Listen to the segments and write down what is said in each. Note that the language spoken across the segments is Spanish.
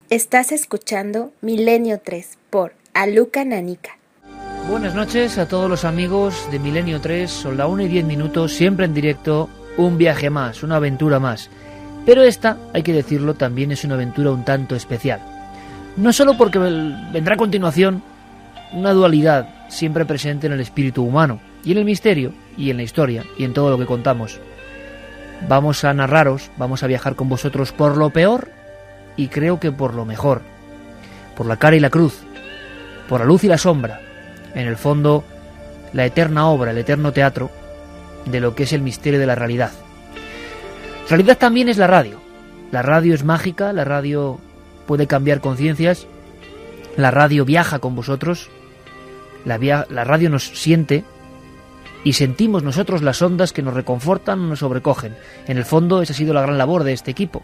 Estás escuchando Milenio 3 por Aluca Nanica. Buenas noches a todos los amigos de Milenio 3, son la 1:10, siempre en directo, un viaje más, una aventura más. Pero esta, hay que decirlo, también es una aventura un tanto especial. No solo porque vendrá a continuación una dualidad siempre presente en el espíritu humano, y en el misterio, y en la historia, y en todo lo que contamos. Vamos a narraros, vamos a viajar con vosotros por lo peor, y creo que por lo mejor. Por la cara y la cruz, por la luz y la sombra. En el fondo, la eterna obra, el eterno teatro de lo que es el misterio de la realidad. Realidad también es la radio. La radio es mágica, la radio puede cambiar conciencias, la radio viaja con vosotros, la radio nos siente y sentimos nosotros las ondas que nos reconfortan o nos sobrecogen. En el fondo, esa ha sido la gran labor de este equipo.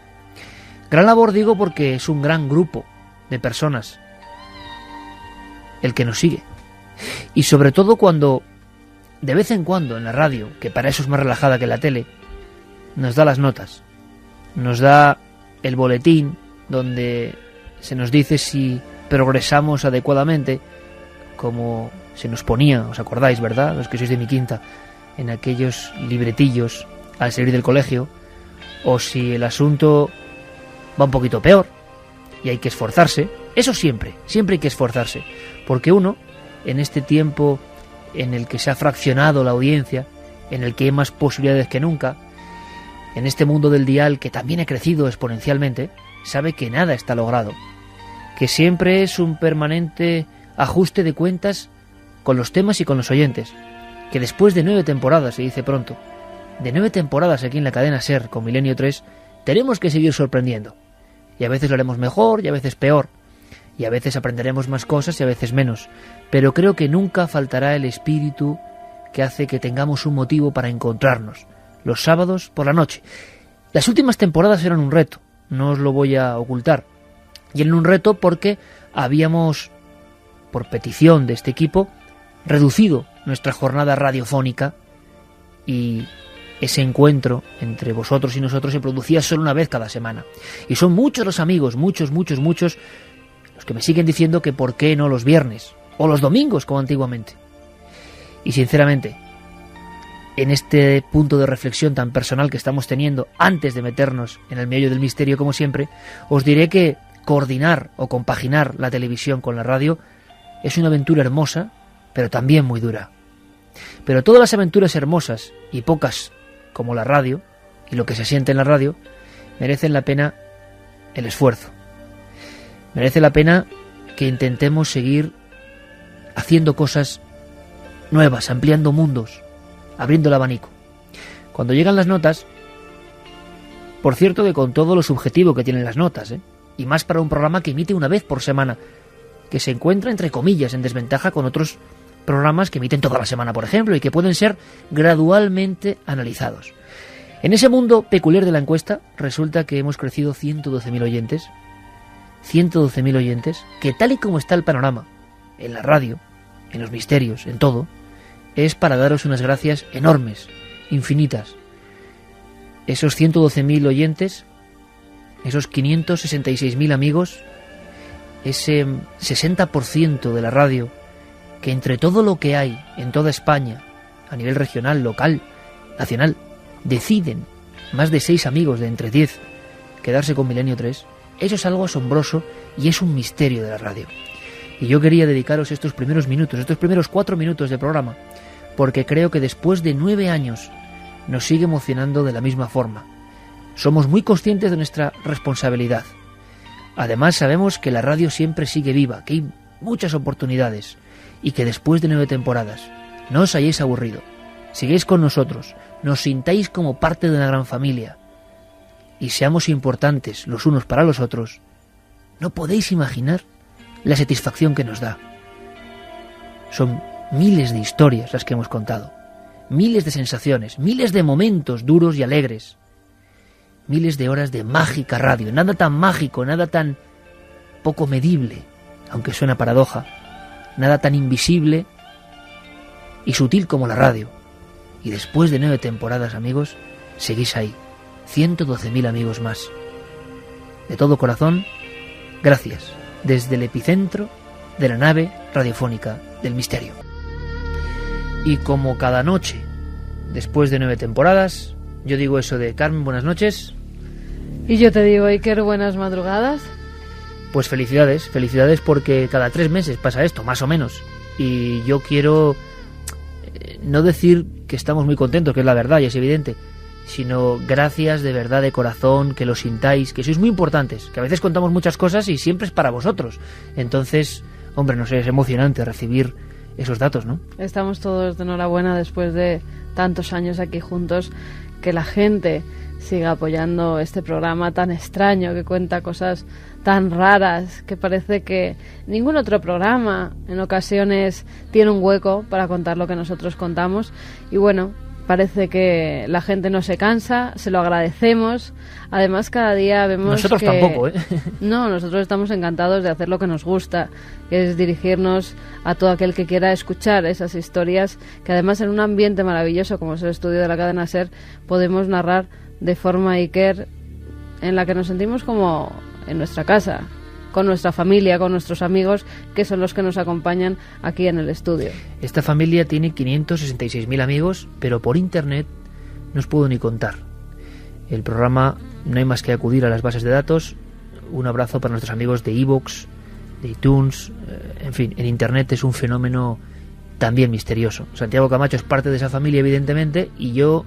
Gran labor digo porque es un gran grupo de personas el que nos sigue. Y sobre todo cuando, de vez en cuando en la radio, que para eso es más relajada que la tele, nos da las notas, nos da el boletín donde se nos dice si progresamos adecuadamente, como se nos ponía, os acordáis, ¿verdad?, los que sois de mi quinta, en aquellos libretillos al salir del colegio, o si el asunto va un poquito peor y hay que esforzarse. Eso siempre hay que esforzarse, porque uno, en este tiempo en el que se ha fraccionado la audiencia, en el que hay más posibilidades que nunca, en este mundo del dial que también ha crecido exponencialmente, sabe que nada está logrado, que siempre es un permanente ajuste de cuentas con los temas y con los oyentes, que después de 9 temporadas, se dice pronto, de 9 temporadas aquí en la cadena SER con Milenio 3, tenemos que seguir sorprendiendo, y a veces lo haremos mejor y a veces peor, y a veces aprenderemos más cosas y a veces menos, pero creo que nunca faltará el espíritu que hace que tengamos un motivo para encontrarnos los sábados por la noche. Las últimas temporadas eran un reto, no os lo voy a ocultar, y eran un reto porque habíamos, por petición de este equipo, reducido nuestra jornada radiofónica, y ese encuentro entre vosotros y nosotros se producía solo una vez cada semana. Y son muchos los amigos, muchos, los que me siguen diciendo que por qué no los viernes, o los domingos como antiguamente. Y sinceramente, en este punto de reflexión tan personal que estamos teniendo, antes de meternos en el meollo del misterio como siempre, os diré que coordinar o compaginar la televisión con la radio es una aventura hermosa, pero también muy dura. Pero todas las aventuras hermosas, y pocas como la radio, y lo que se siente en la radio, merecen la pena el esfuerzo. Merece la pena que intentemos seguir haciendo cosas nuevas, ampliando mundos, abriendo el abanico. Cuando llegan las notas, por cierto que con todo lo subjetivo que tienen las notas, y más para un programa que emite una vez por semana, que se encuentra entre comillas en desventaja con otros programas que emiten toda la semana, por ejemplo, y que pueden ser gradualmente analizados. En ese mundo peculiar de la encuesta, resulta que hemos crecido 112.000 oyentes, 112.000 oyentes, que tal y como está el panorama, en la radio, en los misterios, en todo, es para daros unas gracias enormes, infinitas. Esos 112.000 oyentes, esos 566.000 amigos, ese 60% de la radio, que entre todo lo que hay en toda España, a nivel regional, local, nacional, deciden más de 6 amigos de entre 10 quedarse con Milenio 3, eso es algo asombroso y es un misterio de la radio. Y yo quería dedicaros estos primeros minutos, estos primeros 4 minutos de programa, porque creo que después de 9 años nos sigue emocionando de la misma forma. Somos muy conscientes de nuestra responsabilidad. Además sabemos que la radio siempre sigue viva, que hay muchas oportunidades y que después de 9 temporadas no os hayáis aburrido. Sigáis con nosotros, nos sintáis como parte de una gran familia y seamos importantes los unos para los otros. No podéis imaginar la satisfacción que nos da. Son miles de historias las que hemos contado, miles de sensaciones, miles de momentos duros y alegres, miles de horas de mágica radio, nada tan mágico, nada tan poco medible, aunque suena paradoja, nada tan invisible y sutil como la radio. Y después de 9 temporadas, amigos, seguís ahí, 112.000 amigos más. De todo corazón, Gracias, desde el epicentro de la nave radiofónica del misterio. Y como cada noche, después de 9 temporadas, yo digo eso de Carmen, buenas noches. Y yo te digo, Iker, buenas madrugadas. Pues felicidades porque cada 3 meses pasa esto, más o menos. Y yo quiero no decir que estamos muy contentos, que es la verdad y es evidente, sino gracias de verdad, de corazón, que lo sintáis, que sois muy importantes, que a veces contamos muchas cosas y siempre es para vosotros. Entonces, hombre, no sé, es emocionante recibir esos datos, ¿no? Estamos todos de enhorabuena después de tantos años aquí juntos, que la gente siga apoyando este programa tan extraño, que cuenta cosas tan raras, que parece que ningún otro programa en ocasiones tiene un hueco para contar lo que nosotros contamos. Y bueno, parece que la gente no se cansa, se lo agradecemos. Además, cada día vemos nosotros que... tampoco, ¿eh? No, nosotros estamos encantados de hacer lo que nos gusta, que es dirigirnos a todo aquel que quiera escuchar esas historias, que además en un ambiente maravilloso como es el estudio de la cadena SER, podemos narrar de forma, Iker, en la que nos sentimos como en nuestra casa, con nuestra familia, con nuestros amigos, que son los que nos acompañan aquí en el estudio. Esta familia tiene 566.000 amigos, pero por internet no os puedo ni contar. El programa no hay más que acudir a las bases de datos. Un abrazo para nuestros amigos de iVoox, de iTunes, en fin, en internet es un fenómeno también misterioso. Santiago Camacho es parte de esa familia, evidentemente, y yo,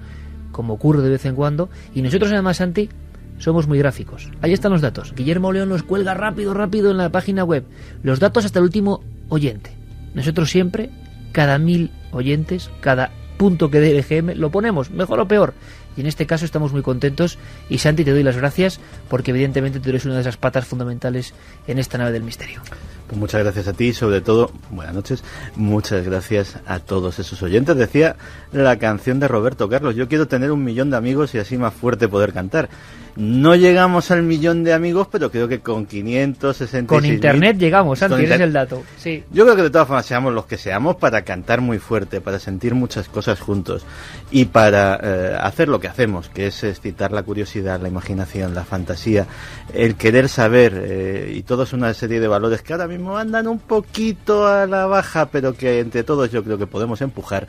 como ocurre de vez en cuando, y nosotros además, Santi, somos muy gráficos. Ahí están los datos. Guillermo León los cuelga rápido en la página web. Los datos hasta el último oyente. Nosotros siempre, cada 1000 oyentes, cada punto que dé el EGM, lo ponemos, mejor o peor. Y en este caso estamos muy contentos. Y Santi, te doy las gracias, porque evidentemente tú eres una de esas patas fundamentales en esta nave del misterio. Pues muchas gracias a ti, sobre todo, buenas noches, muchas gracias a todos esos oyentes. Decía la canción de Roberto Carlos, yo quiero tener 1 millón de amigos y así más fuerte poder cantar. No llegamos al 1.000.000 de amigos, pero creo que con 566.000... Con internet llegamos, Santi, ese es el dato. Sí. Yo creo que de todas formas seamos los que seamos para cantar muy fuerte, para sentir muchas cosas juntos y para hacer lo que hacemos, que es excitar la curiosidad, la imaginación, la fantasía, el querer saber, y todo es una serie de valores que ahora mismo andan un poquito a la baja, pero que entre todos yo creo que podemos empujar.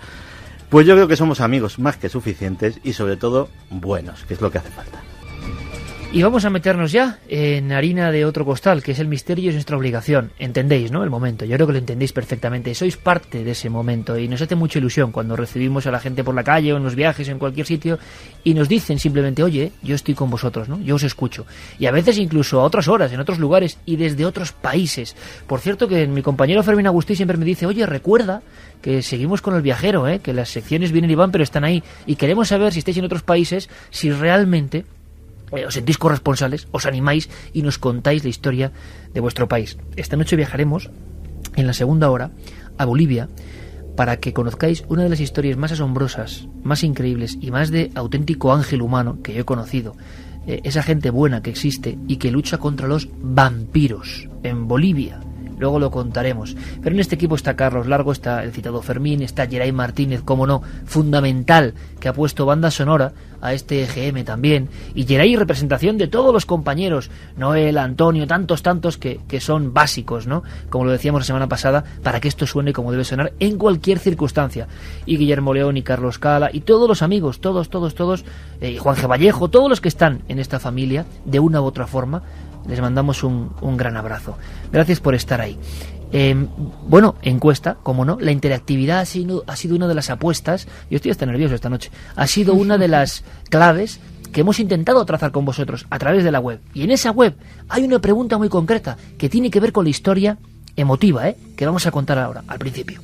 Pues yo creo que somos amigos más que suficientes y sobre todo buenos, que es lo que hace falta. Y vamos a meternos ya en harina de otro costal, que es el misterio y es nuestra obligación. Entendéis, ¿no?, el momento. Yo creo que lo entendéis perfectamente. Sois parte de ese momento y nos hace mucha ilusión cuando recibimos a la gente por la calle o en los viajes o en cualquier sitio y nos dicen simplemente, oye, yo estoy con vosotros, ¿no? Yo os escucho. Y a veces incluso a otras horas, en otros lugares y desde otros países. Por cierto, que mi compañero Fermín Agustí siempre me dice, oye, recuerda que seguimos con el viajero, que las secciones vienen y van, pero están ahí. Y queremos saber, si estáis en otros países, si realmente os sentís corresponsales, os animáis y nos contáis la historia de vuestro país. Esta noche viajaremos, en la segunda hora, a Bolivia, para que conozcáis una de las historias más asombrosas, más increíbles y más de auténtico ángel humano que yo he conocido. Esa gente buena que existe y que lucha contra los vampiros en Bolivia. Luego lo contaremos. Pero en este equipo está Carlos Largo, está el citado Fermín, está Geray Martínez, como no, fundamental, que ha puesto banda sonora a este EGM también. Y Geray, representación de todos los compañeros, Noel, Antonio, tantos que son básicos, ¿no? Como lo decíamos la semana pasada, para que esto suene como debe sonar en cualquier circunstancia. Y Guillermo León y Carlos Cala y todos los amigos, todos, y Juan G. Vallejo, todos los que están en esta familia, de una u otra forma, les mandamos un gran abrazo. Gracias por estar ahí. Bueno, encuesta, como no, la interactividad ha sido una de las apuestas. Yo estoy hasta nervioso esta noche. Ha sido una de las claves que hemos intentado trazar con vosotros a través de la web. Y en esa web hay una pregunta muy concreta que tiene que ver con la historia emotiva, que vamos a contar ahora, al principio.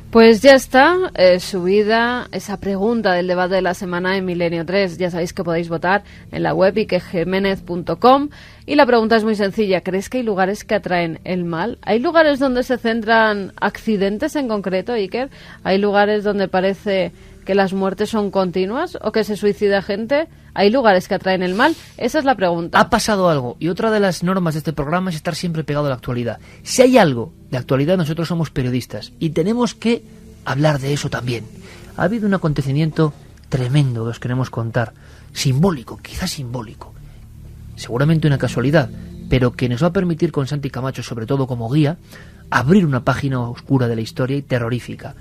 Pues ya está subida esa pregunta del debate de la semana en Milenio 3. Ya sabéis que podéis votar en la web ikerjimenez.com. Y la pregunta es muy sencilla. ¿Crees que hay lugares que atraen el mal? ¿Hay lugares donde se centran accidentes en concreto, Iker? ¿Hay lugares donde parece que las muertes son continuas o que se suicida gente? ¿Hay lugares que atraen el mal? Esa es la pregunta. Ha pasado algo, y otra de las normas de este programa es estar siempre pegado a la actualidad. Si hay algo de actualidad, nosotros somos periodistas y tenemos que hablar de eso también. Ha habido un acontecimiento tremendo que os queremos contar, simbólico, quizás simbólico. Seguramente una casualidad, pero que nos va a permitir con Santi Camacho, sobre todo como guía, abrir una página oscura de la historia y terrorífica.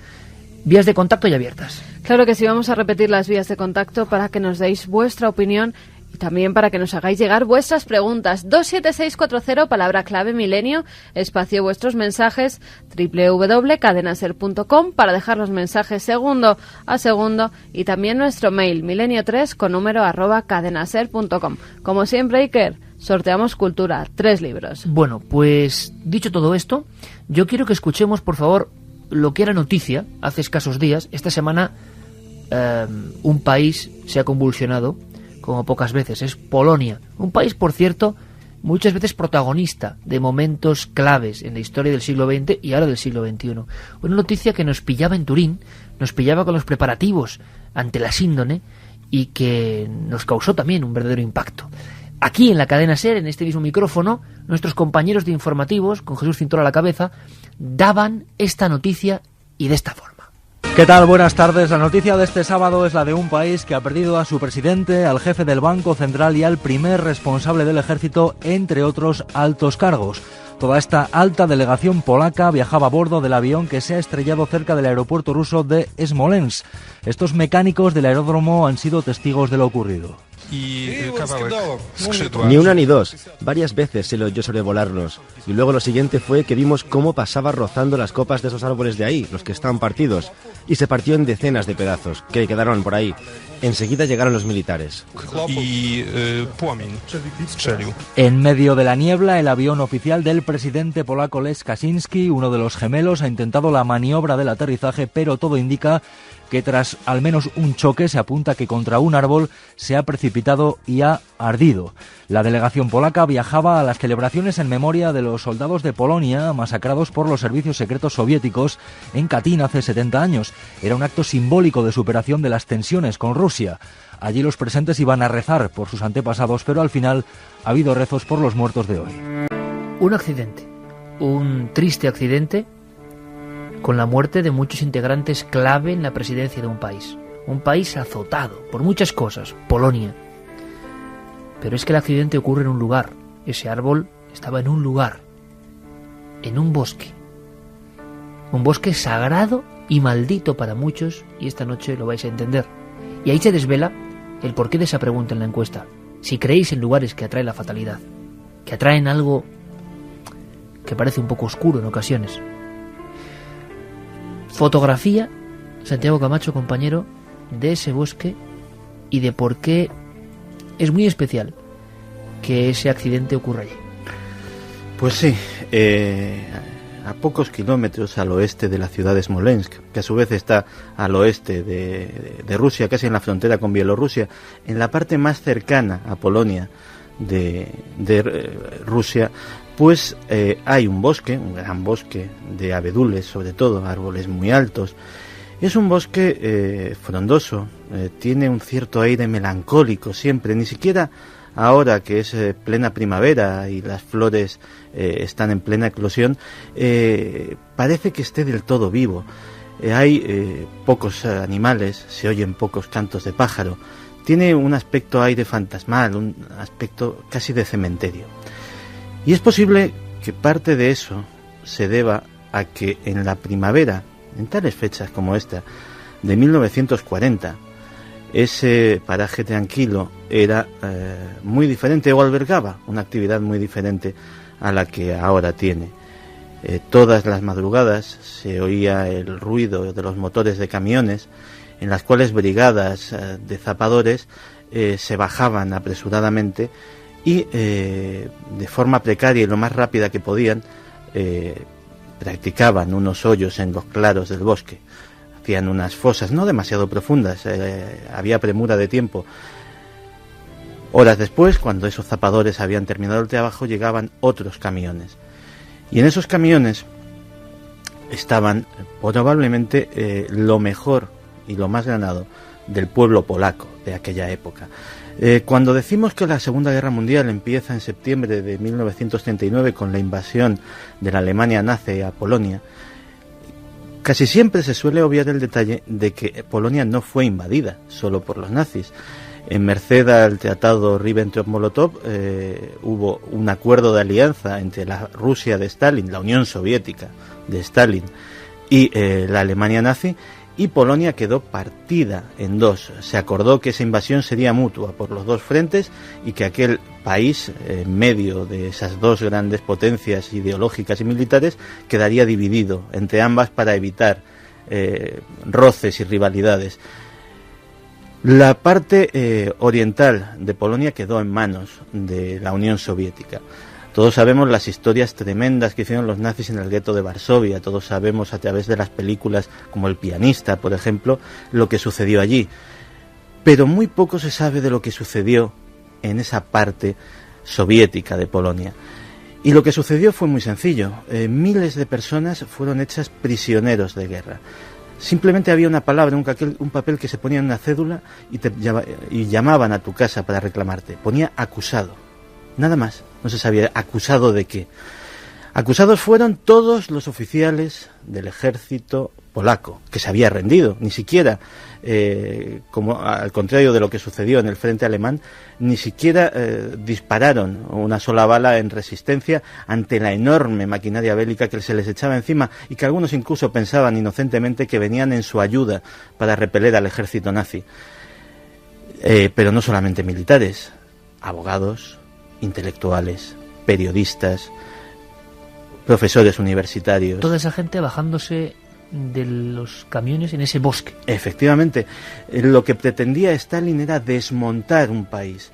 Vías de contacto ya abiertas. Claro que sí, vamos a repetir las vías de contacto para que nos deis vuestra opinión y también para que nos hagáis llegar vuestras preguntas. 27640, palabra clave milenio, espacio vuestros mensajes, www.cadenaser.com para dejar los mensajes segundo a segundo y también nuestro mail milenio3 con número @cadenaser.com. Como siempre, Iker, sorteamos Cultura, 3 libros. Bueno, pues dicho todo esto, yo quiero que escuchemos, por favor, lo que era noticia hace escasos días. Esta semana un país se ha convulsionado como pocas veces, es Polonia. Un país, por cierto, muchas veces protagonista de momentos claves en la historia del siglo XX y ahora del siglo XXI. Una noticia que nos pillaba en Turín, nos pillaba con los preparativos ante la síndone y que nos causó también un verdadero impacto. Aquí en la cadena SER, en este mismo micrófono, nuestros compañeros de informativos, con Jesús Cintura a la cabeza, daban esta noticia y de esta forma. ¿Qué tal? Buenas tardes. La noticia de este sábado es la de un país que ha perdido a su presidente, al jefe del Banco Central y al primer responsable del ejército, entre otros altos cargos. Toda esta alta delegación polaca viajaba a bordo del avión que se ha estrellado cerca del aeropuerto ruso de Smolensk. Estos mecánicos del aeródromo han sido testigos de lo ocurrido. Ni una ni dos, varias veces se lo oyó sobrevolarnos. Y luego lo siguiente fue que vimos cómo pasaba rozando las copas de esos árboles de ahí, los que estaban partidos, y se partió en decenas de pedazos, que quedaron por ahí. Enseguida llegaron los militares. En medio de la niebla, el avión oficial del presidente polaco Lech Kaczynski, uno de los gemelos, ha intentado la maniobra del aterrizaje, pero todo indica que tras al menos un choque se apunta que contra un árbol se ha precipitado y ha ardido. La delegación polaca viajaba a las celebraciones en memoria de los soldados de Polonia masacrados por los servicios secretos soviéticos en Katyn hace 70 años. Era un acto simbólico de superación de las tensiones con Rusia. Allí los presentes iban a rezar por sus antepasados, pero al final ha habido rezos por los muertos de hoy. Un accidente, un triste accidente, con la muerte de muchos integrantes clave en la presidencia de un país azotado por muchas cosas, Polonia. Pero es que el accidente ocurre en un lugar, ese árbol estaba en un lugar, en un bosque sagrado y maldito para muchos, y esta noche lo vais a entender. Y ahí se desvela el porqué de esa pregunta en la encuesta. Si creéis en lugares que atraen la fatalidad, que atraen algo que parece un poco oscuro en ocasiones. Fotografía, Santiago Camacho, compañero, de ese bosque y de por qué es muy especial que ese accidente ocurra allí. Pues sí, a pocos kilómetros al oeste de la ciudad de Smolensk, que a su vez está al oeste de Rusia, casi en la frontera con Bielorrusia, en la parte más cercana a Polonia de Rusia, pues hay un bosque, un gran bosque de abedules, sobre todo, árboles muy altos. Es un bosque frondoso, tiene un cierto aire melancólico siempre, ni siquiera ahora que es plena primavera y las flores están en plena eclosión, parece que esté del todo vivo. Hay pocos animales, se oyen pocos cantos de pájaro, tiene un aspecto aire fantasmal, un aspecto casi de cementerio. Y es posible que parte de eso se deba a que en la primavera, en tales fechas como esta, de 1940, ese paraje tranquilo era muy diferente o albergaba una actividad muy diferente a la que ahora tiene. Todas las madrugadas se oía el ruido de los motores de camiones en las cuales brigadas de zapadores se bajaban apresuradamente y de forma precaria y lo más rápida que podían practicaban unos hoyos en los claros del bosque. Hacían unas fosas no demasiado profundas, había premura de tiempo. Horas después, cuando esos zapadores habían terminado el trabajo, llegaban otros camiones. Y en esos camiones estaban probablemente lo mejor y lo más ganado del pueblo polaco de aquella época. Cuando decimos que la Segunda Guerra Mundial empieza en septiembre de 1939 con la invasión de la Alemania nazi a Polonia, casi siempre se suele obviar el detalle de que Polonia no fue invadida solo por los nazis. En merced al tratado Ribbentrop-Molotov hubo un acuerdo de alianza entre la Rusia de Stalin, la Unión Soviética de Stalin y la Alemania nazi, y Polonia quedó partida en dos. Se acordó que esa invasión sería mutua por los dos frentes y que aquel país, en medio de esas dos grandes potencias ideológicas y militares, quedaría dividido entre ambas para evitar roces y rivalidades. La parte oriental de Polonia quedó en manos de la Unión Soviética. Todos sabemos las historias tremendas que hicieron los nazis en el gueto de Varsovia, todos sabemos a través de las películas como El pianista, por ejemplo, lo que sucedió allí. Pero muy poco se sabe de lo que sucedió en esa parte soviética de Polonia. Y lo que sucedió fue muy sencillo. Miles de personas fueron hechas prisioneros de guerra. Simplemente había una palabra, un papel que se ponía en una cédula y llamaban a tu casa para reclamarte. Ponía acusado. Nada más. No se sabía acusado de qué. Acusados fueron todos los oficiales del ejército polaco, que se había rendido. Ni siquiera, como al contrario de lo que sucedió en el frente alemán, ni siquiera dispararon una sola bala en resistencia ante la enorme maquinaria bélica que se les echaba encima y que algunos incluso pensaban inocentemente que venían en su ayuda para repeler al ejército nazi. Pero no solamente militares, abogados, intelectuales, periodistas, profesores universitarios. Toda esa gente bajándose de los camiones en ese bosque. Efectivamente, lo que pretendía Stalin era desmontar un país,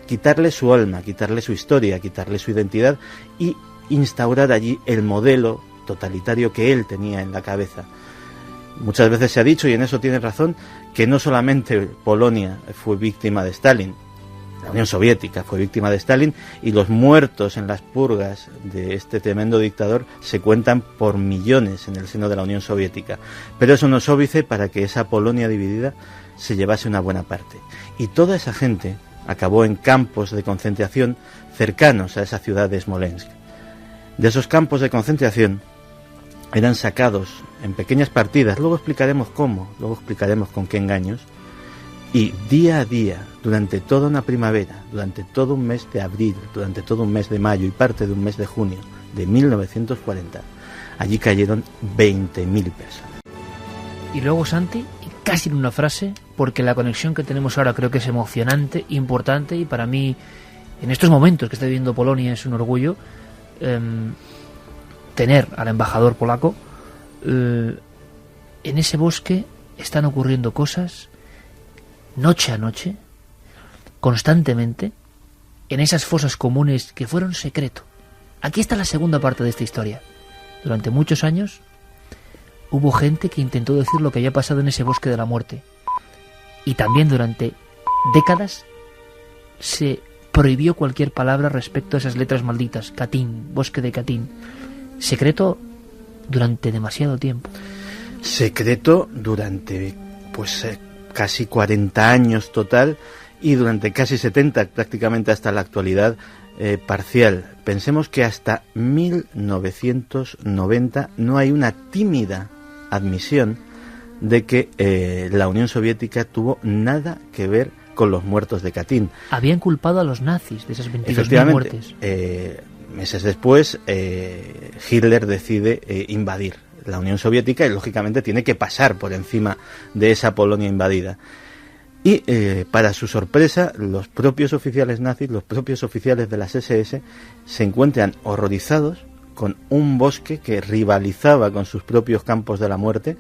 quitarle su alma, quitarle su historia, quitarle su identidad y instaurar allí el modelo totalitario que él tenía en la cabeza. Muchas veces se ha dicho, y en eso tiene razón, que no solamente Polonia fue víctima de Stalin, la Unión Soviética fue víctima de Stalin, y los muertos en las purgas de este tremendo dictador se cuentan por millones en el seno de la Unión Soviética. Pero eso no es óbice para que esa Polonia dividida se llevase una buena parte. Y toda esa gente acabó en campos de concentración cercanos a esa ciudad de Smolensk. De esos campos de concentración eran sacados en pequeñas partidas, luego explicaremos cómo, luego explicaremos con qué engaños, y día a día, durante toda una primavera, durante todo un mes de abril, durante todo un mes de mayo y parte de un mes de junio de 1940, allí cayeron 20.000 personas. Y luego, Santi, casi en una frase, porque la conexión que tenemos ahora creo que es emocionante, importante, y para mí, en estos momentos que está viviendo Polonia, es un orgullo tener al embajador polaco. En ese bosque están ocurriendo cosas noche a noche, constantemente, en esas fosas comunes que fueron secreto. Aquí está la segunda parte de esta historia. Durante muchos años hubo gente que intentó decir lo que había pasado en ese bosque de la muerte. Y también durante décadas se prohibió cualquier palabra respecto a esas letras malditas. Katyn, bosque de Katyn. Secreto durante demasiado tiempo. Secreto durante, casi 40 años total, y durante casi 70, prácticamente hasta la actualidad, parcial. Pensemos que hasta 1990 no hay una tímida admisión de que la Unión Soviética tuvo nada que ver con los muertos de Katyn. Habían culpado a los nazis de esas 22.000 muertes. Meses después, Hitler decide invadir la Unión Soviética y lógicamente tiene que pasar por encima de esa Polonia invadida. Y para su sorpresa, los propios oficiales nazis, los propios oficiales de las SS, se encuentran horrorizados con un bosque que rivalizaba con sus propios campos de la muerte,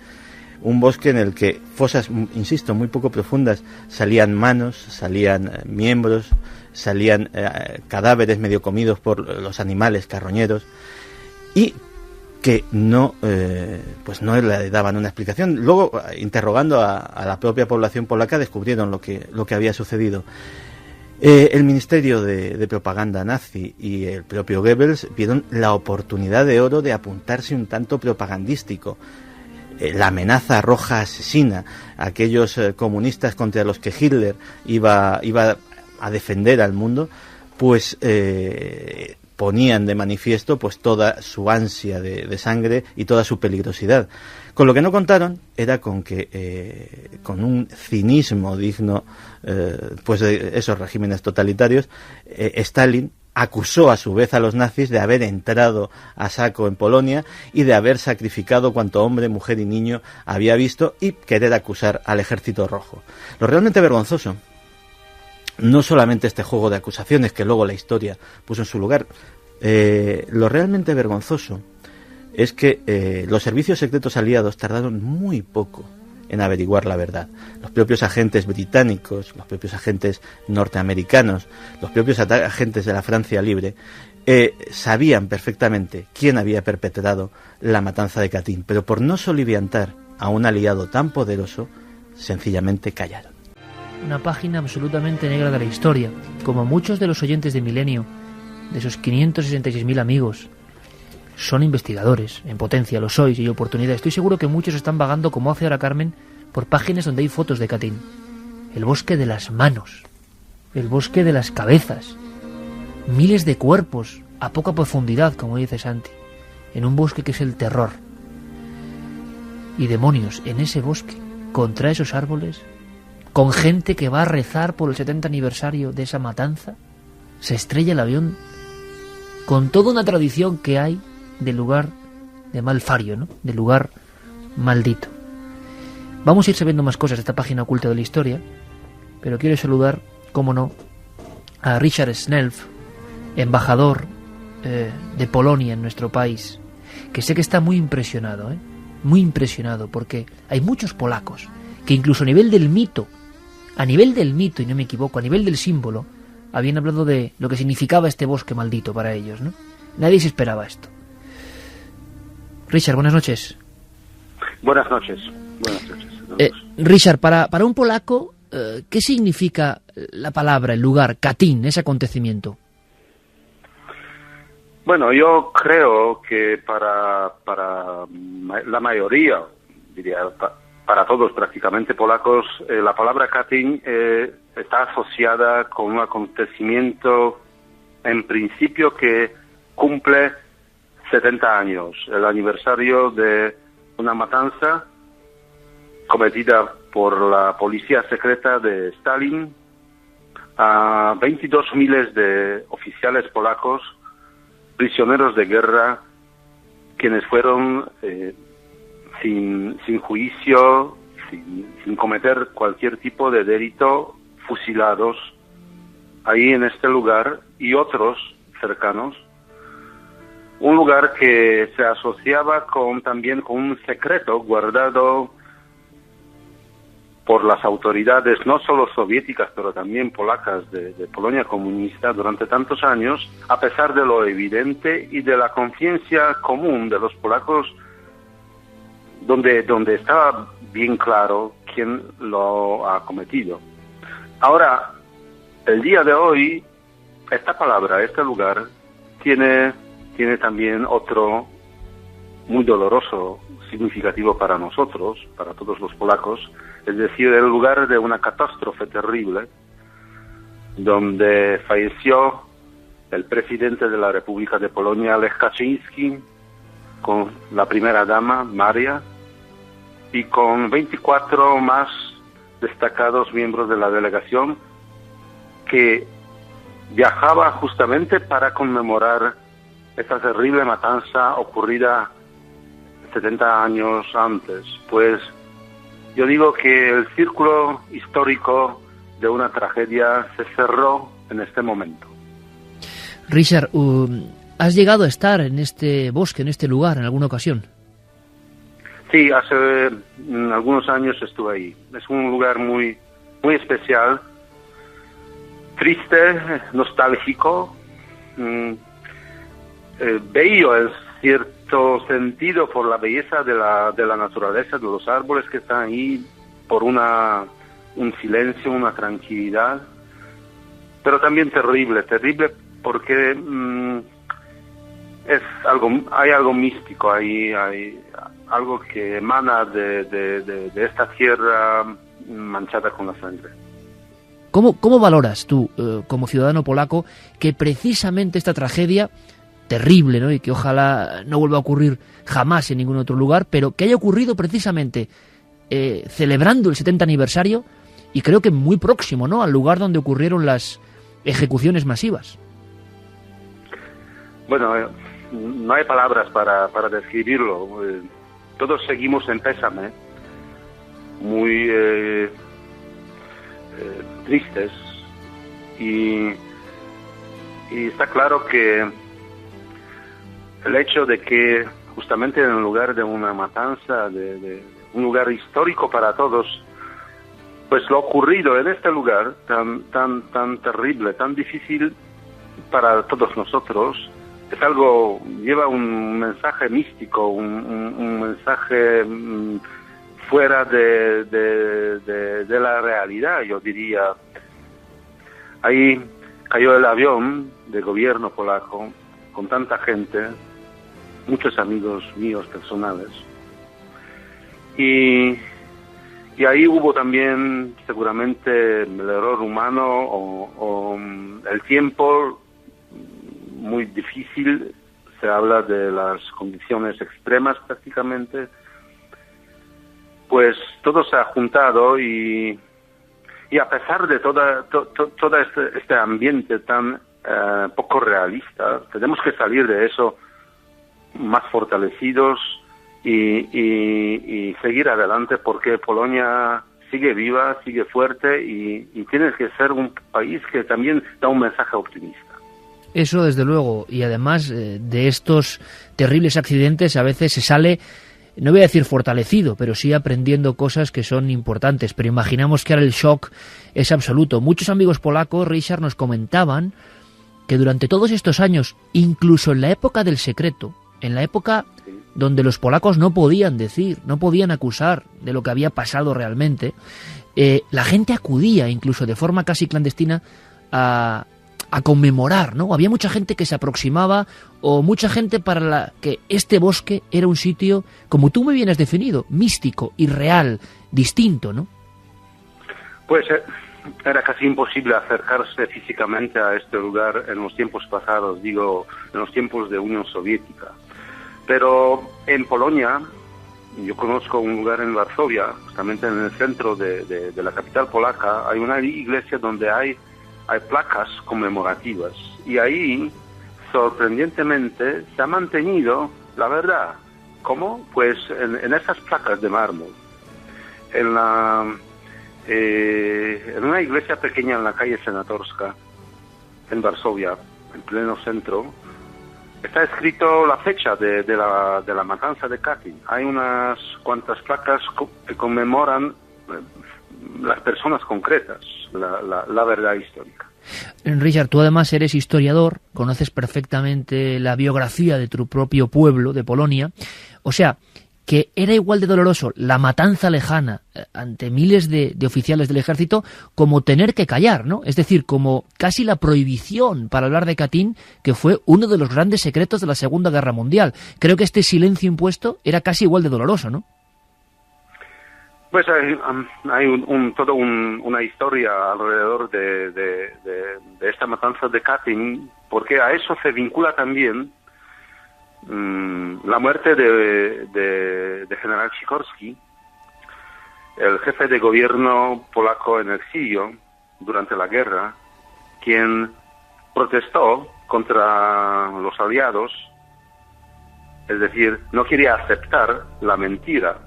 un bosque en el que fosas, insisto, muy poco profundas, salían manos, salían miembros, salían cadáveres medio comidos por los animales carroñeros, y que no le daban una explicación. Luego, interrogando a la propia población polaca, descubrieron lo que había sucedido. El Ministerio de Propaganda nazi y el propio Goebbels vieron la oportunidad de oro de apuntarse un tanto propagandístico. La amenaza roja asesina, aquellos comunistas contra los que Hitler iba a defender al mundo, pues ponían de manifiesto pues toda su ansia de sangre y toda su peligrosidad. Con lo que no contaron era con que con un cinismo digno pues de esos regímenes totalitarios, Stalin acusó a su vez a los nazis de haber entrado a saco en Polonia y de haber sacrificado cuanto hombre, mujer y niño había visto, y querer acusar al Ejército Rojo. Lo realmente vergonzoso, no solamente este juego de acusaciones que luego la historia puso en su lugar, lo realmente vergonzoso es que los servicios secretos aliados tardaron muy poco en averiguar la verdad. Los propios agentes británicos, los propios agentes norteamericanos, los propios agentes de la Francia Libre sabían perfectamente quién había perpetrado la matanza de Katyn, pero por no soliviantar a un aliado tan poderoso, sencillamente callaron. Una página absolutamente negra de la historia, como muchos de los oyentes de Milenio, de esos 566.000 amigos, son investigadores, en potencia, lo sois, y oportunidad. Estoy seguro que muchos están vagando, como hace ahora Carmen, por páginas donde hay fotos de Katyn. El bosque de las manos, el bosque de las cabezas, miles de cuerpos a poca profundidad, como dice Santi, en un bosque que es el terror. Y demonios, en ese bosque, contra esos árboles, con gente que va a rezar por el 70 aniversario de esa matanza, se estrella el avión con toda una tradición que hay de lugar de malfario, ¿no? De lugar maldito. Vamos a ir sabiendo más cosas de esta página oculta de la historia, pero quiero saludar, cómo no, a Richard Snelf, embajador de Polonia en nuestro país, que sé que está muy impresionado, muy impresionado, porque hay muchos polacos que incluso a nivel del mito, y no me equivoco, a nivel del símbolo, habían hablado de lo que significaba este bosque maldito para ellos, ¿no? Nadie se esperaba esto. Richard, buenas noches. Buenas noches. Buenas noches. Richard, para un polaco, ¿qué significa la palabra, el lugar, Katyn, ese acontecimiento? Bueno, yo creo que para la mayoría, diría, para todos prácticamente polacos, la palabra Katyn está asociada con un acontecimiento, en principio, que cumple 70 años, el aniversario de una matanza cometida por la policía secreta de Stalin a 22.000 de oficiales polacos, prisioneros de guerra, quienes fueron sin juicio, sin cometer cualquier tipo de delito, fusilados ahí en este lugar y otros cercanos. Un lugar que se asociaba también con un secreto guardado por las autoridades, no solo soviéticas, pero también polacas de Polonia comunista durante tantos años, a pesar de lo evidente y de la conciencia común de los polacos, donde estaba bien claro quién lo ha cometido. Ahora, el día de hoy, esta palabra, este lugar, tiene también otro muy doloroso significativo para nosotros, para todos los polacos, es decir, el lugar de una catástrofe terrible, donde falleció el presidente de la República de Polonia, Lech Kaczyński, con la primera dama, Maria, y con 24 más destacados miembros de la delegación que viajaba justamente para conmemorar esta terrible matanza ocurrida 70 años antes. Pues yo digo que el círculo histórico de una tragedia se cerró en este momento. Richard, ¿has llegado a estar en este bosque, en este lugar, en alguna ocasión? Sí, hace algunos años estuve ahí. Es un lugar muy, muy especial, triste, nostálgico, bello en cierto sentido por la belleza de la naturaleza, de los árboles que están ahí, por un silencio, una tranquilidad, pero también terrible porque hay algo místico ahí, hay algo que emana de esta tierra manchada con la sangre. ¿Cómo valoras tú, como ciudadano polaco, que precisamente esta tragedia terrible, ¿no?, y que ojalá no vuelva a ocurrir jamás en ningún otro lugar, pero que haya ocurrido precisamente celebrando el 70 aniversario y creo que muy próximo, ¿no?, al lugar donde ocurrieron las ejecuciones masivas? Bueno, no hay palabras para describirlo. Todos seguimos en pésame, muy tristes, y está claro que el hecho de que justamente en lugar de una matanza, de un lugar histórico para todos, pues lo ocurrido en este lugar tan terrible, tan difícil para todos nosotros, es algo, lleva un mensaje místico, un mensaje fuera de la realidad, yo diría. Ahí cayó el avión del gobierno polaco con tanta gente, muchos amigos míos personales, y ahí hubo también seguramente el error humano o el tiempo muy difícil. Se habla de las condiciones extremas prácticamente. Pues todo se ha juntado y a pesar de todo este ambiente tan poco realista, tenemos que salir de eso más fortalecidos y seguir adelante, porque Polonia sigue viva, sigue fuerte y tiene que ser un país que también da un mensaje optimista. Eso desde luego, y además de estos terribles accidentes a veces se sale, no voy a decir fortalecido, pero sí aprendiendo cosas que son importantes, pero imaginamos que ahora el shock es absoluto. Muchos amigos polacos, Richard, nos comentaban que durante todos estos años, incluso en la época del secreto, en la época donde los polacos no podían decir, no podían acusar de lo que había pasado realmente, la gente acudía incluso de forma casi clandestina a conmemorar, ¿no? Había mucha gente que se aproximaba, o mucha gente para la que este bosque era un sitio, como tú muy bien has definido, místico, irreal, distinto, ¿no? Pues era casi imposible acercarse físicamente a este lugar en los tiempos pasados, digo, en los tiempos de Unión Soviética. Pero en Polonia, yo conozco un lugar en Varsovia, justamente en el centro de la capital polaca, hay una iglesia donde hay placas conmemorativas, y ahí sorprendentemente se ha mantenido la verdad. ¿Cómo? Pues en esas placas de mármol, en una iglesia pequeña en la calle Senatorska, en Varsovia, en pleno centro, está escrito la fecha de la matanza de Katyn. Hay unas cuantas placas que conmemoran las personas concretas, la verdad histórica. Richard, tú además eres historiador, conoces perfectamente la biografía de tu propio pueblo, de Polonia, o sea, que era igual de doloroso la matanza lejana ante miles de oficiales del ejército como tener que callar, ¿no? Es decir, como casi la prohibición para hablar de Katyn, que fue uno de los grandes secretos de la Segunda Guerra Mundial. Creo que este silencio impuesto era casi igual de doloroso, ¿no? Pues hay toda una historia alrededor de esta matanza de Katyn, porque a eso se vincula también la muerte de general Sikorski, el jefe de gobierno polaco en exilio durante la guerra, quien protestó contra los aliados, es decir, no quería aceptar la mentira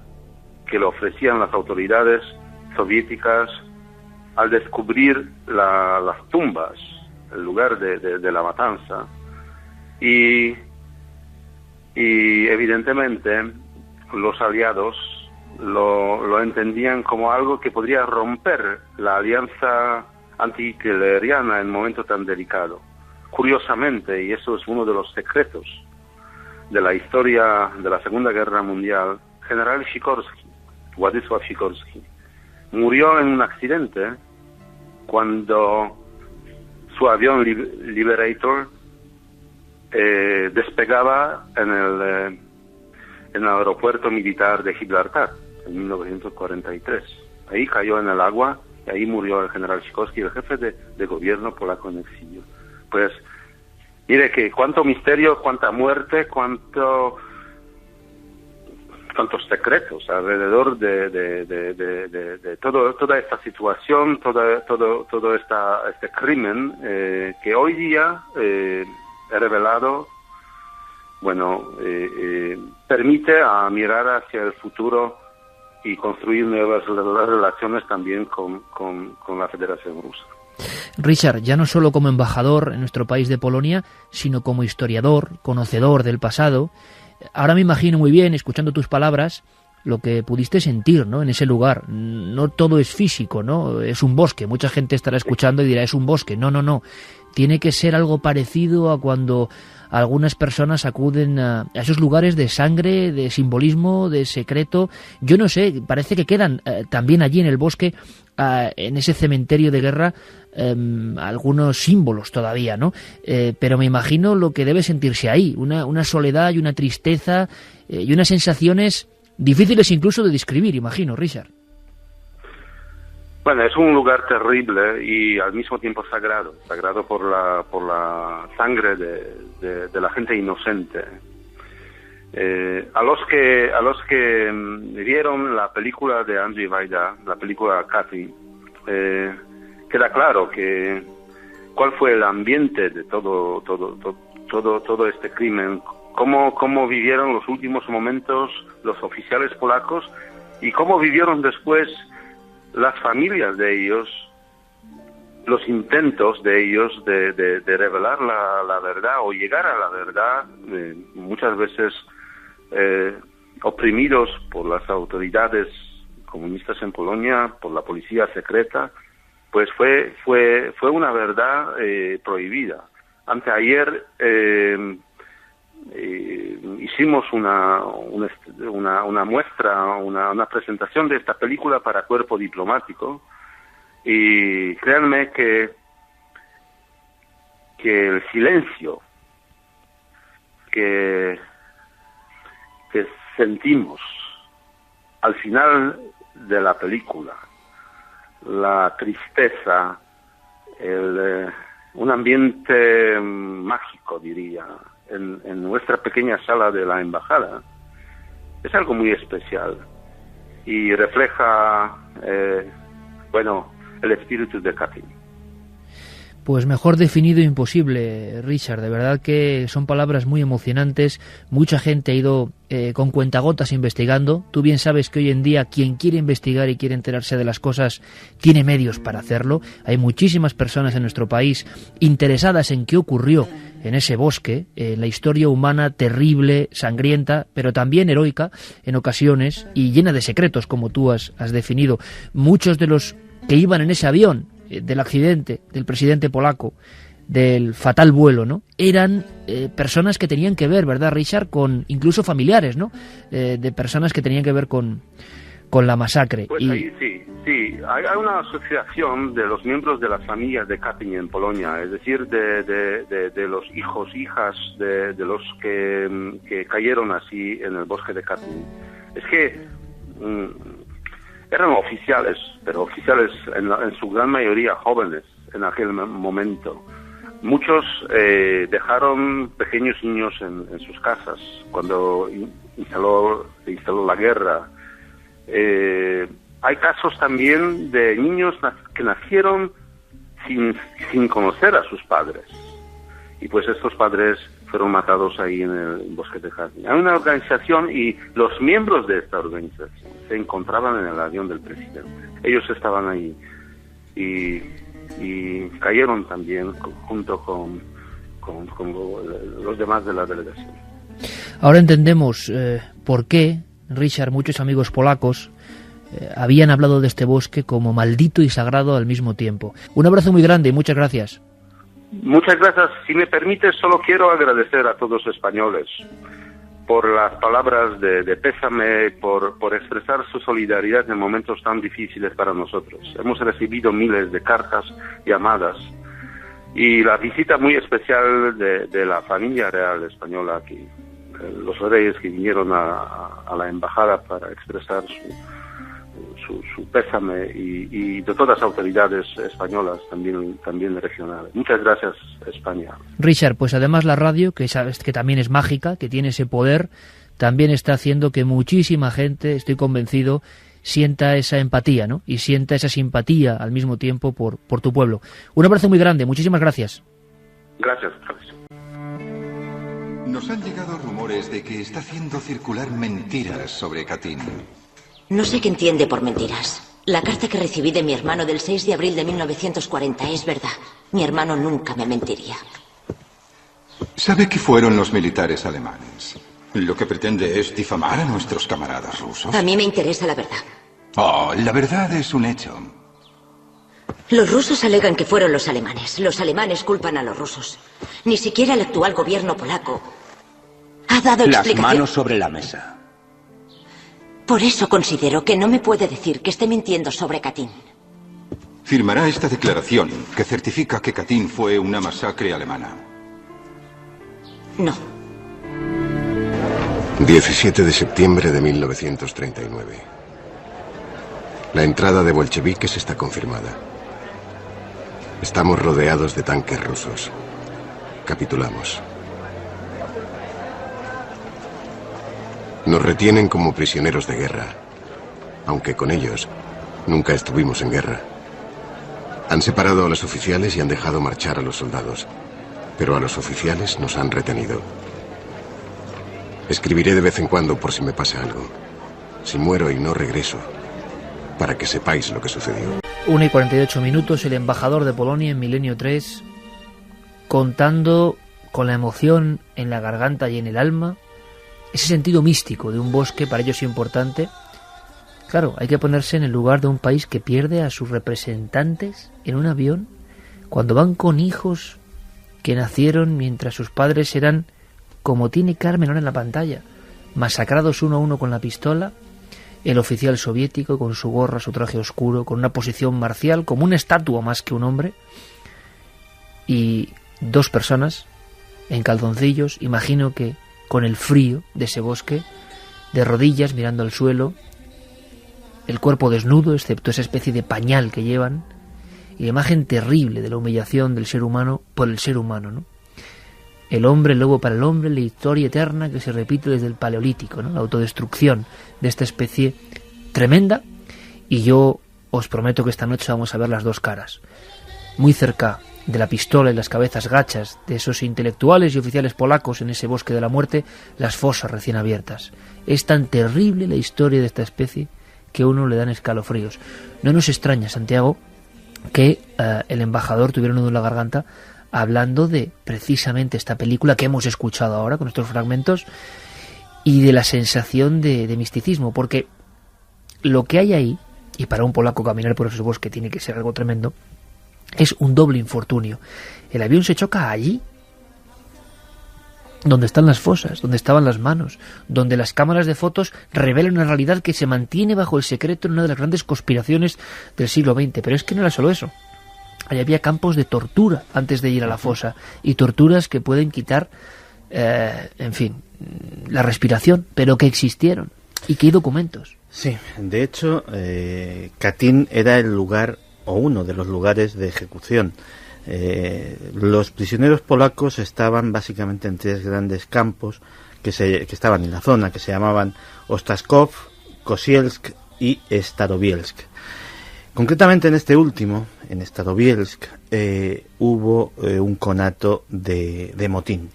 que le ofrecían las autoridades soviéticas al descubrir las tumbas, el lugar de la matanza, y evidentemente los aliados lo entendían como algo que podría romper la alianza antihitleriana en un momento tan delicado. Curiosamente, y eso es uno de los secretos de la historia de la Segunda Guerra Mundial, general Sikorski, Władysław Sikorski, murió en un accidente cuando su avión Liberator despegaba en el aeropuerto militar de Gibraltar en 1943. Ahí cayó en el agua Y ahí murió el general Sikorski, el jefe de gobierno polaco en exilio. Pues mire que cuánto misterio, cuánta muerte, cuántos secretos alrededor de toda esta situación, todo este crimen que hoy día he revelado, permite a mirar hacia el futuro y construir nuevas relaciones también con la Federación Rusa. Richard, ya no solo como embajador en nuestro país de Polonia, sino como historiador, conocedor del pasado. Ahora me imagino muy bien, escuchando tus palabras, lo que pudiste sentir, ¿no?, en ese lugar. No todo es físico, ¿no? Es un bosque. Mucha gente estará escuchando y dirá, es un bosque. No. Tiene que ser algo parecido a cuando algunas personas acuden a esos lugares de sangre, de simbolismo, de secreto. Yo no sé, parece que quedan también allí en el bosque, en ese cementerio de guerra, algunos símbolos todavía, ¿no? Pero me imagino lo que debe sentirse ahí, una soledad y una tristeza y unas sensaciones difíciles incluso de describir, imagino, Richard. Bueno, es un lugar terrible y al mismo tiempo sagrado por la sangre de la gente inocente. A los que vieron la película de Andrzej Wajda, la película Katyn, queda claro que cuál fue el ambiente de todo este crimen, cómo vivieron los últimos momentos los oficiales polacos y cómo vivieron después las familias de ellos, los intentos de ellos de revelar la verdad o llegar a la verdad, muchas veces oprimidos por las autoridades comunistas en Polonia, por la policía secreta, pues fue una verdad prohibida. Anteayer hicimos una muestra, una presentación de esta película para Cuerpo Diplomático, y créanme que el silencio que sentimos al final de la película, la tristeza, un ambiente mágico, diría, en nuestra pequeña sala de la embajada, es algo muy especial y refleja, el espíritu de Katyn. Pues mejor definido imposible, Richard. De verdad que son palabras muy emocionantes. Mucha gente ha ido con cuentagotas investigando. Tú bien sabes que hoy en día quien quiere investigar y quiere enterarse de las cosas tiene medios para hacerlo. Hay muchísimas personas en nuestro país interesadas en qué ocurrió en ese bosque, la historia humana terrible, sangrienta, pero también heroica en ocasiones y llena de secretos, como tú has definido. Muchos de los que iban en ese avión del accidente del presidente polaco, del fatal vuelo, ¿no?, eran personas que tenían que ver, ¿verdad, Richard?, con incluso familiares, ¿no?, de personas que tenían que ver con la masacre. Pues ahí sí, hay una asociación de los miembros de las familias de Katyn en Polonia, es decir, de los hijos, hijas de los que cayeron así en el bosque de Katyn. Es que eran oficiales, pero oficiales en su gran mayoría jóvenes en aquel momento. Muchos dejaron pequeños niños en sus casas cuando se instaló la guerra. Hay casos también de niños que nacieron sin conocer a sus padres. Y pues estos padres fueron matados ahí en el bosque de Katyn. Hay una organización y los miembros de esta organización se encontraban en el avión del presidente. Ellos estaban ahí y cayeron también junto con los demás de la delegación. Ahora entendemos por qué, Richard, muchos amigos polacos habían hablado de este bosque como maldito y sagrado al mismo tiempo. Un abrazo muy grande y muchas gracias. Muchas gracias. Si me permite, solo quiero agradecer a todos los españoles por las palabras de pésame, por expresar su solidaridad en momentos tan difíciles para nosotros. Hemos recibido miles de cartas, llamadas, y la visita muy especial de la familia real española aquí, los reyes que vinieron a la embajada para expresar su pésame y de todas las autoridades españolas, también regionales. Muchas gracias, España. Richard, pues además la radio, que sabes que también es mágica, que tiene ese poder, también está haciendo que muchísima gente, estoy convencido, sienta esa empatía, ¿no? Y sienta esa simpatía al mismo tiempo por tu pueblo. Un abrazo muy grande, muchísimas gracias. Gracias. Nos han llegado rumores de que está haciendo circular mentiras sobre Katyn. No sé qué entiende por mentiras. La carta que recibí de mi hermano del 6 de abril de 1940 es verdad. Mi hermano nunca me mentiría. Sabe que fueron los militares alemanes. Lo que pretende es difamar a nuestros camaradas rusos. A mí me interesa la verdad. Oh, la verdad es un hecho. Los rusos alegan que fueron los alemanes. Los alemanes culpan a los rusos. Ni siquiera el actual gobierno polaco ha dado explicación. Las manos sobre la mesa. Por eso considero que no me puede decir que esté mintiendo sobre Katyn. Firmará esta declaración que certifica que Katyn fue una masacre alemana. No. 17 de septiembre de 1939. La entrada de bolcheviques está confirmada. Estamos rodeados de tanques rusos. Capitulamos. Nos retienen como prisioneros de guerra, aunque con ellos nunca estuvimos en guerra. Han separado a los oficiales y han dejado marchar a los soldados, pero a los oficiales nos han retenido. Escribiré de vez en cuando por si me pasa algo. Si muero y no regreso, para que sepáis lo que sucedió. 1:48, el embajador de Polonia en Milenio 3, contando con la emoción en la garganta y en el alma, ese sentido místico de un bosque para ellos importante. Claro, hay que ponerse en el lugar de un país que pierde a sus representantes en un avión cuando van con hijos que nacieron mientras sus padres eran, como tiene Carmen ahora en la pantalla, masacrados uno a uno con la pistola, el oficial soviético con su gorra, su traje oscuro, con una posición marcial, como una estatua más que un hombre, y dos personas en calzoncillos, imagino que con el frío de ese bosque, de rodillas mirando al suelo, el cuerpo desnudo, excepto esa especie de pañal que llevan, y la imagen terrible de la humillación del ser humano por el ser humano, ¿no? El hombre, el lobo para el hombre, la historia eterna que se repite desde el Paleolítico, ¿no? La autodestrucción de esta especie tremenda, y yo os prometo que esta noche vamos a ver las dos caras, muy cerca de la pistola y las cabezas gachas de esos intelectuales y oficiales polacos en ese bosque de la muerte, las fosas recién abiertas. Es tan terrible la historia de esta especie que a uno le dan escalofríos. No nos extraña, Santiago, que el embajador tuviera un nudo en la garganta hablando de precisamente esta película que hemos escuchado ahora con estos fragmentos y de la sensación de misticismo, porque lo que hay ahí, y para un polaco caminar por ese bosque tiene que ser algo tremendo, es un doble infortunio. El avión se choca allí, donde están las fosas, donde estaban las manos, donde las cámaras de fotos revelan una realidad que se mantiene bajo el secreto en una de las grandes conspiraciones del siglo XX. Pero es que no era solo eso. Allí había campos de tortura antes de ir a la fosa, y torturas que pueden quitar, en fin, la respiración, pero que existieron y que hay documentos. Sí, de hecho, Katyn era el lugar, o uno de los lugares de ejecución. Los prisioneros polacos estaban básicamente en tres grandes campos que estaban en la zona, que se llamaban Ostaszków, Kozielsk y Starobielsk. Concretamente en este último, en Starobielsk, hubo un conato de motín.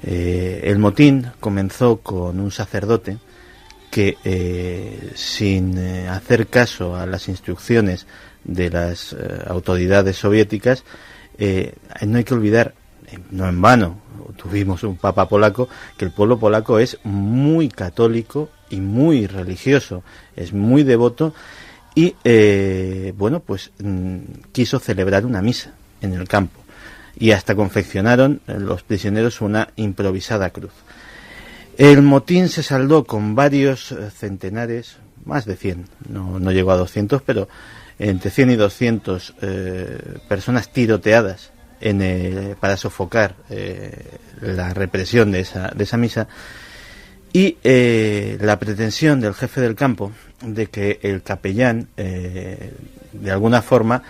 El motín comenzó con un sacerdote que, sin hacer caso a las instrucciones de las autoridades soviéticas, no hay que olvidar, no en vano, tuvimos un papa polaco, que el pueblo polaco es muy católico y muy religioso, es muy devoto, y bueno, pues quiso celebrar una misa en el campo, y hasta confeccionaron los prisioneros una improvisada cruz. El motín se saldó con varios centenares, más de 100, no llegó a 200, pero entre 100 y 200 personas tiroteadas para sofocar la represión de esa misa. y la pretensión del jefe del campo de que el capellán de alguna forma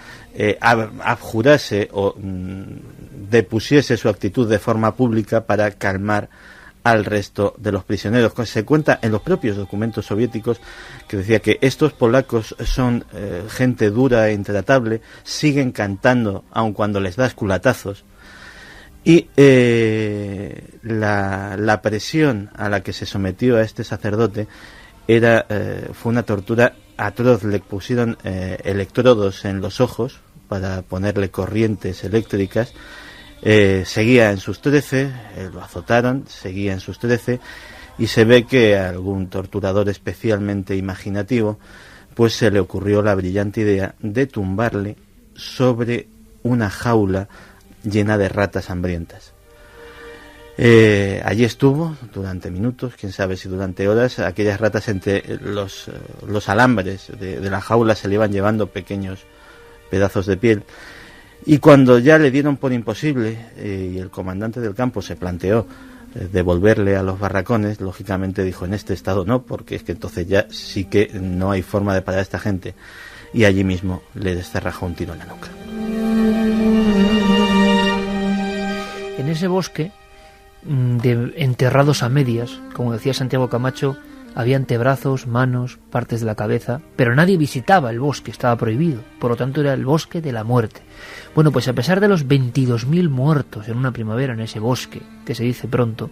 abjurase o depusiese su actitud de forma pública para calmar al resto de los prisioneros. Se cuenta en los propios documentos soviéticos que decía que estos polacos son gente dura e intratable, siguen cantando aun cuando les das culatazos, y la presión a la que se sometió a este sacerdote fue una tortura atroz. Le pusieron electrodos en los ojos para ponerle corrientes eléctricas. Seguía en sus 13, lo azotaron, seguía en sus 13, y se ve que a algún torturador especialmente imaginativo pues se le ocurrió la brillante idea de tumbarle sobre una jaula llena de ratas hambrientas. Allí estuvo durante minutos, quién sabe si durante horas. Aquellas ratas, entre los alambres de la jaula, se le iban llevando pequeños pedazos de piel. Y cuando ya le dieron por imposible y el comandante del campo se planteó devolverle a los barracones, lógicamente dijo: en este estado no, porque es que entonces ya sí que no hay forma de parar a esta gente. Y allí mismo le descerrajó un tiro en la nuca. En ese bosque de enterrados a medias, como decía Santiago Camacho, había antebrazos, manos, partes de la cabeza, pero nadie visitaba el bosque, estaba prohibido, por lo tanto era el bosque de la muerte. Bueno, pues a pesar de los 22.000 muertos en una primavera en ese bosque, que se dice pronto,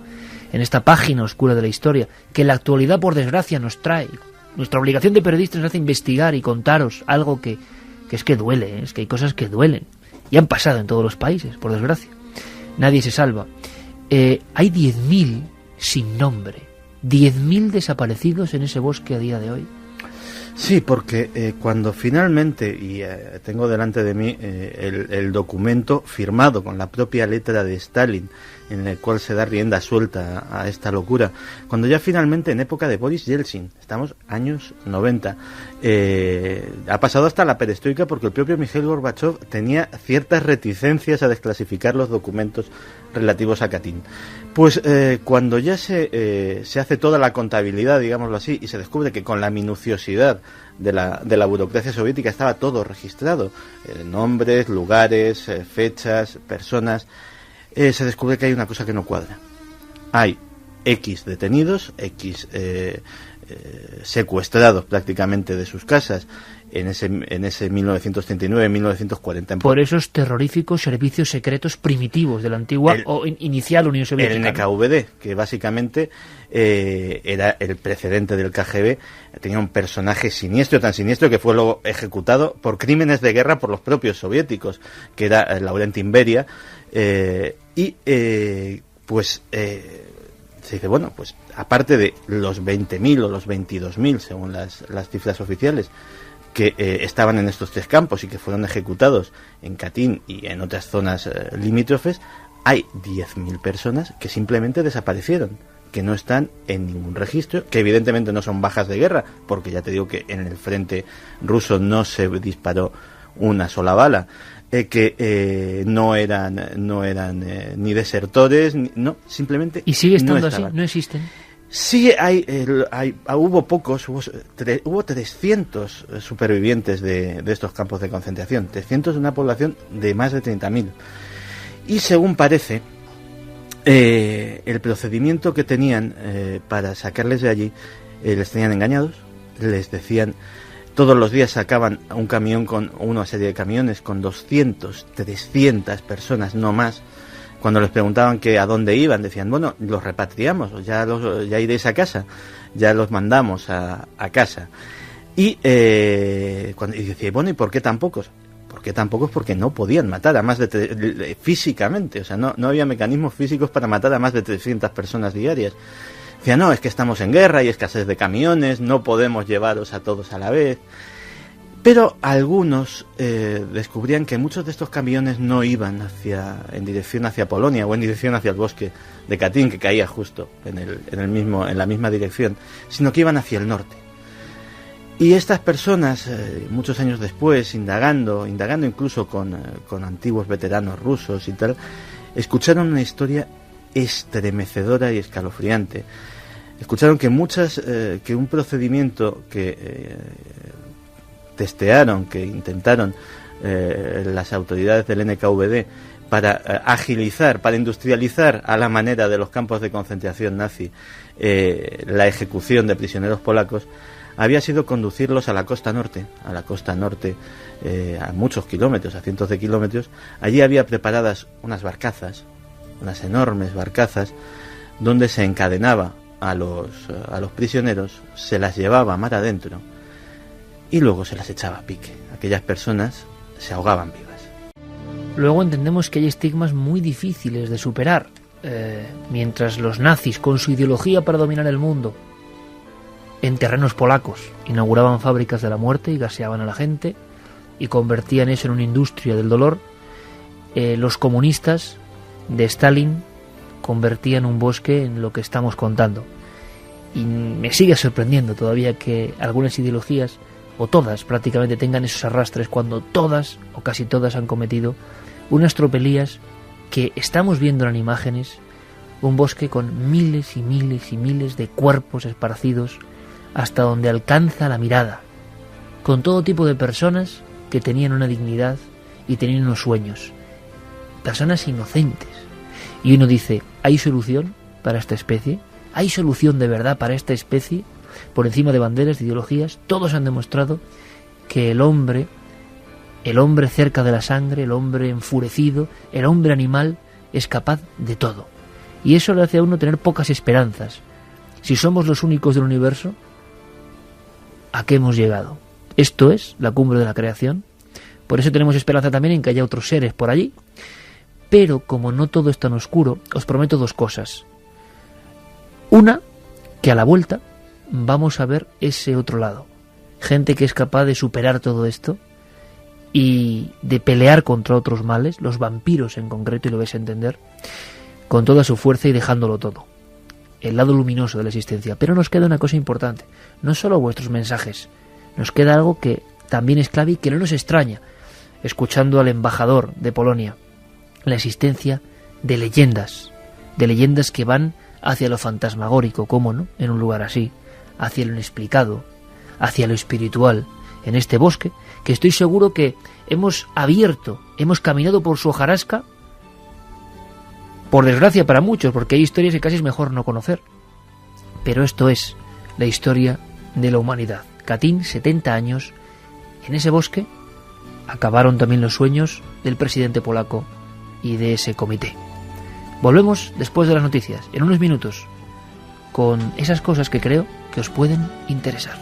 en esta página oscura de la historia, que la actualidad por desgracia nos trae, nuestra obligación de periodistas nos hace investigar y contaros algo que es que duele, es que hay cosas que duelen, y han pasado en todos los países, por desgracia. Nadie se salva. Hay 10.000 sin nombre, 10.000 desaparecidos en ese bosque a día de hoy. Sí, porque cuando finalmente, y tengo delante de mí el documento firmado con la propia letra de Stalin, en el cual se da rienda suelta a esta locura, cuando ya finalmente, en época de Boris Yeltsin, estamos años 90, ha pasado hasta la perestroika, porque el propio Mikhail Gorbachev tenía ciertas reticencias a desclasificar los documentos relativos a Katyn. Pues cuando ya se hace toda la contabilidad, digámoslo así, y se descubre que con la minuciosidad de la burocracia soviética estaba todo registrado, nombres, lugares, fechas, personas, se descubre que hay una cosa que no cuadra. Hay X detenidos, X secuestrados prácticamente de sus casas en ese 1939-1940. Por esos terroríficos servicios secretos primitivos de la antigua o inicial Unión Soviética. El NKVD, que básicamente era el precedente del KGB, tenía un personaje siniestro, tan siniestro que fue luego ejecutado por crímenes de guerra por los propios soviéticos, que era Laurentien Beria, se dice, bueno, pues aparte de los 20.000 o los 22.000, según las cifras oficiales, que estaban en estos tres campos y que fueron ejecutados en Katyn y en otras zonas limítrofes, hay 10.000 personas que simplemente desaparecieron, que no están en ningún registro, que evidentemente no son bajas de guerra, porque ya te digo que en el frente ruso no se disparó una sola bala, que no eran ni desertores, no, simplemente y sigue estando no así, no existen. Sí, hubo pocos, hubo 300 supervivientes de estos campos de concentración, 300 de una población de más de 30.000. Y según parece, el procedimiento que tenían para sacarles de allí, les tenían engañados, les decían, todos los días sacaban un camión una serie de camiones con 200, 300 personas, no más. Cuando les preguntaban que a dónde iban, decían, bueno, los repatriamos, ya iréis a casa, ya los mandamos a casa. Y decía, bueno, ¿y por qué tan pocos? ¿Por qué tan pocos? Porque no podían matar a más de físicamente, o sea, no había mecanismos físicos para matar a más de 300 personas diarias. Decía, no, es que estamos en guerra, hay escasez de camiones, no podemos llevaros a todos a la vez. Pero algunos descubrían que muchos de estos camiones no iban en dirección hacia Polonia o en dirección hacia el bosque de Katyn, que caía justo en la misma dirección, sino que iban hacia el norte. Y estas personas, muchos años después, indagando incluso con antiguos veteranos rusos y tal, escucharon una historia estremecedora y escalofriante escucharon que que un procedimiento que testearon, que intentaron las autoridades del NKVD para agilizar, para industrializar a la manera de los campos de concentración nazi la ejecución de prisioneros polacos, había sido conducirlos a la costa norte, a muchos kilómetros, a cientos de kilómetros. Allí había preparadas unas barcazas, unas enormes barcazas, donde se encadenaba a los prisioneros, se las llevaba mar adentro y luego se las echaba a pique. Aquellas personas se ahogaban vivas. Luego entendemos que hay estigmas muy difíciles de superar. Mientras los nazis, con su ideología para dominar el mundo, en terrenos polacos inauguraban fábricas de la muerte y gaseaban a la gente y convertían eso en una industria del dolor, los comunistas de Stalin convertían un bosque en lo que estamos contando. Y me sigue sorprendiendo todavía que algunas ideologías, o todas prácticamente, tengan esos arrastres cuando todas o casi todas han cometido unas tropelías que estamos viendo en imágenes, un bosque con miles y miles y miles de cuerpos esparcidos hasta donde alcanza la mirada, con todo tipo de personas que tenían una dignidad y tenían unos sueños, personas inocentes. Y uno dice, ¿hay solución para esta especie? ¿Hay solución de verdad para esta especie? Por encima de banderas, de ideologías, todos han demostrado que el hombre cerca de la sangre, el hombre enfurecido, el hombre animal, es capaz de todo. Y eso le hace a uno tener pocas esperanzas. Si somos los únicos del universo, ¿a qué hemos llegado? Esto es la cumbre de la creación. Por eso tenemos esperanza también en que haya otros seres por allí. Pero como no todo es tan oscuro, os prometo dos cosas. Una, que a la vuelta vamos a ver ese otro lado. Gente que es capaz de superar todo esto y de pelear contra otros males, los vampiros en concreto, y lo vais a entender, con toda su fuerza y dejándolo todo. El lado luminoso de la existencia. Pero nos queda una cosa importante. No solo vuestros mensajes. Nos queda algo que también es clave y que no nos extraña, escuchando al embajador de Polonia. La existencia de leyendas que van hacia lo fantasmagórico, ¿cómo no?, en un lugar así, hacia lo inexplicado, hacia lo espiritual, en este bosque, que estoy seguro que hemos caminado por su hojarasca, por desgracia para muchos, porque hay historias que casi es mejor no conocer. Pero esto es la historia de la humanidad. Katyn, 70 años, en ese bosque acabaron también los sueños del presidente polaco y de ese comité. Volvemos después de las noticias, en unos minutos, con esas cosas que creo que os pueden interesar.